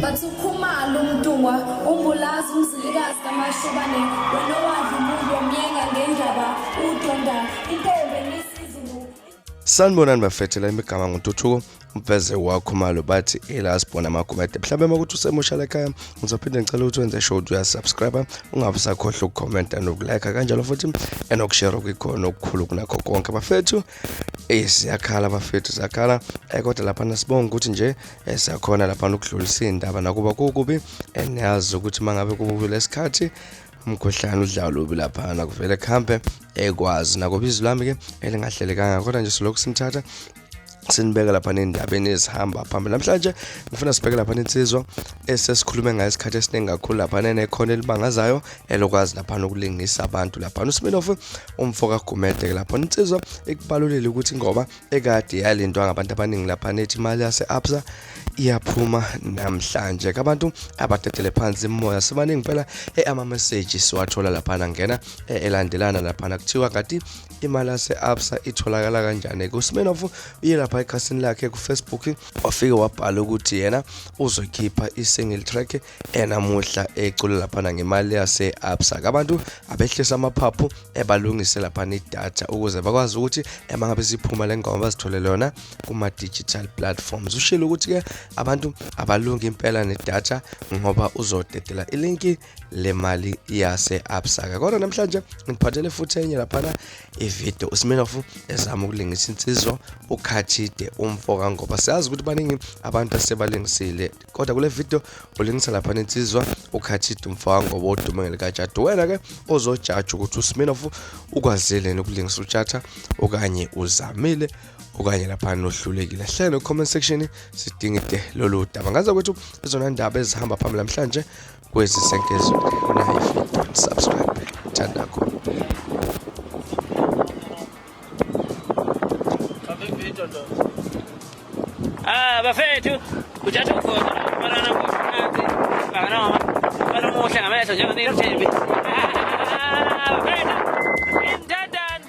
bathukhumala umntungwa umbulazi umzilikazi kamashobane wena wadla umuntu wamyenga ngendaba udonda intombi nesizulu. Sanibonani bafethu, la imigama ngututhuko umveze wakho malo bathi elasibona amakomedi. Mhlawumbe makuthi usemusha ekhaya ngizophinde ngicela ukuthi wenze sure ukuthi uyasubscribe, ungabe usakhohlwa ukucomment nokulike kanjalo futhi enokushare kwikhona okukhulu kunakho konke bafethu. Siyakhala bafethu, siyakhala kodwa lapha nasibonga ukuthi nje siyakhona lapha ukudlulisa indaba nakuba kukubi eniyazi ukuthi mangabe kububi lesikhathi umkhohlane udlalo lobi lapha na kuvele khambe ekwazi nakuba izwi lami ke elingahlelekanga kodwa nje silokhu simthatha sinibeka lapha nendabeni ezihamba phambili. Namhlanje ngifuna sibheke lapha insizwa esesikhulume ngayo isikhathi esiningi kakhulu lapha nekhona elibangazayo elokwazi lapha nokulingisa abantu lapha uSmirnOff umfoka Gumede lapha insizwa ekubalulile ukuthi ingoma ekade yalindwa ngabantu abaningi lapha nethi imali yase ABSA iyaphuma namhlanje. Abantu abatetele phansi imoya sebaningi phela ama message siwathola lapha ngena elandelana lapha kuthiwa kati imali yase ABSA itholakala kanjani. uSmirnOff uye lapha ekhasini lakhe ku Facebook wafike wabhala ukuthi yena uzokhipha i-single track namuhla ecula lapha ngemali yase ABSA. Abantu abehlisa amaphaphu ebalungise lapha nedata ukuze bakwazi ukuthi emangabe siphuma lengoma bazithole lona kuma digital platforms. Ushilo ukuthi ke abantu abalunga impela nedata ngoba uzodedela ilinki lemali yase ABSA. Kodwa namhlanje ngiphathele futhi enye lapha ivideo uSmirnOff ezama ukulingisa insizwa ukhathide umfoka ngoba siyazi ukuthi baningi abantu asebalingisile kodwa kule video ulingisa lapha insizwa ukhathide umfoka ngoba udume ngelikajadu. Wena ke ozojaja ukuthi uSmirnOff ukwazile nokulingisa uTshatha okanye uzamile okanye lapha nohlulekile. Hlela no comment section sidingide lolu daba ngaza kwethu izona ndaba ezihamba phambili namhlanje kwezi senkezo na ivideo subscribe thanda kakhulu. Bafethu uTshatha ukhona bana namhlanje bana namuhla ngamehlo njengoba nithembi bafethu intandani